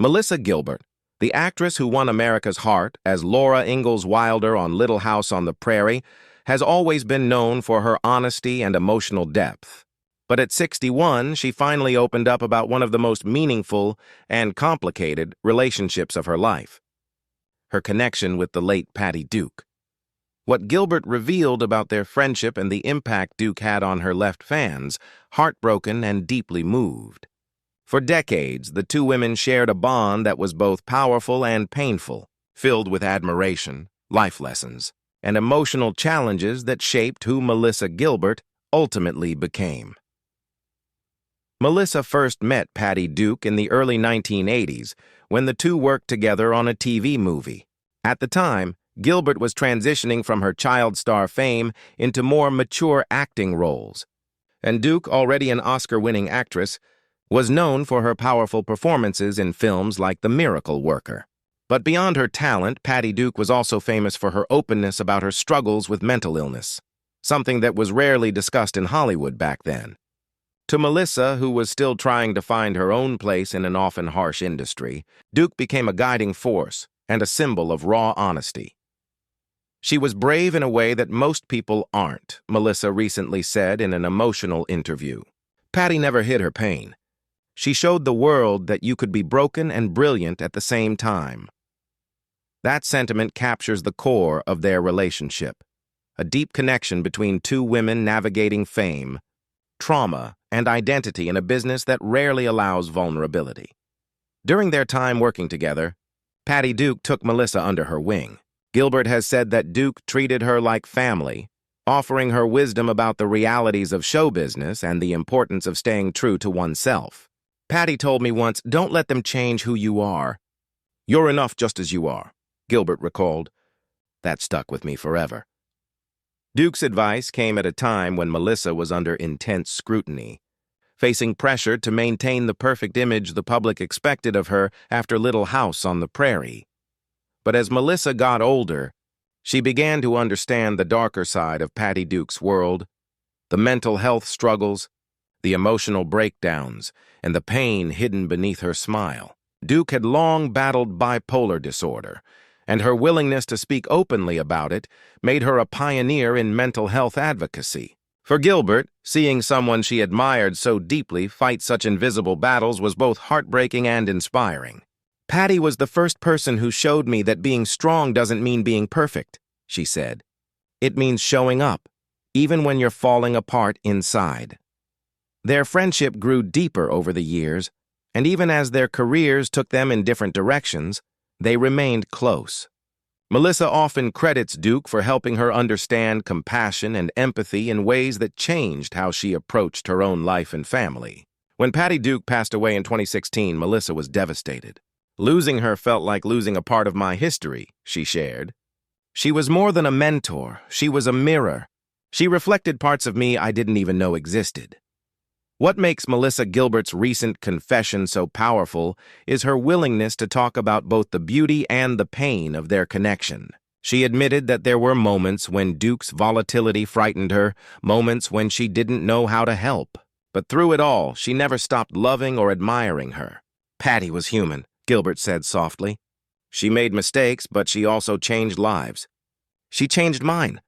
Melissa Gilbert, the actress who won America's heart as Laura Ingalls Wilder on Little House on the Prairie, has always been known for her honesty and emotional depth. But at 61, she finally opened up about one of the most meaningful and complicated relationships of her life: her connection with the late Patty Duke. What Gilbert revealed about their friendship and the impact Duke had on her left fans, heartbroken and deeply moved. For decades, the two women shared a bond that was both powerful and painful, filled with admiration, life lessons, and emotional challenges that shaped who Melissa Gilbert ultimately became. Melissa first met Patty Duke in the early 1980s when the two worked together on a TV movie. At the time, Gilbert was transitioning from her child star fame into more mature acting roles, and Duke, already an Oscar-winning actress, was known for her powerful performances in films like The Miracle Worker. But beyond her talent, Patty Duke was also famous for her openness about her struggles with mental illness, something that was rarely discussed in Hollywood back then. To Melissa, who was still trying to find her own place in an often harsh industry, Duke became a guiding force and a symbol of raw honesty. "She was brave in a way that most people aren't," Melissa recently said in an emotional interview. "Patty never hid her pain. She showed the world that you could be broken and brilliant at the same time." That sentiment captures the core of their relationship: a deep connection between two women navigating fame, trauma, and identity in a business that rarely allows vulnerability. During their time working together, Patty Duke took Melissa under her wing. Gilbert has said that Duke treated her like family, offering her wisdom about the realities of show business and the importance of staying true to oneself. "Patty told me once, 'Don't let them change who you are. You're enough just as you are,'" Gilbert recalled. That stuck with me forever. Duke's advice came at a time when Melissa was under intense scrutiny, facing pressure to maintain the perfect image the public expected of her after Little House on the Prairie. But as Melissa got older, she began to understand the darker side of Patty Duke's world: the mental health struggles, the emotional breakdowns, and the pain hidden beneath her smile. Duke had long battled bipolar disorder, and her willingness to speak openly about it made her a pioneer in mental health advocacy. For Gilbert, seeing someone she admired so deeply fight such invisible battles was both heartbreaking and inspiring. "Patty was the first person who showed me that being strong doesn't mean being perfect," she said. "It means showing up, even when you're falling apart inside." Their friendship grew deeper over the years, and even as their careers took them in different directions, they remained close. Melissa often credits Duke for helping her understand compassion and empathy in ways that changed how she approached her own life and family. When Patty Duke passed away in 2016, Melissa was devastated. "Losing her felt like losing a part of my history," she shared. "She was more than a mentor. She was a mirror. She reflected parts of me I didn't even know existed." What makes Melissa Gilbert's recent confession so powerful is her willingness to talk about both the beauty and the pain of their connection. She admitted that there were moments when Duke's volatility frightened her, moments when she didn't know how to help. But through it all, she never stopped loving or admiring her. "Patty was human," Gilbert said softly. "She made mistakes, but she also changed lives. She changed mine."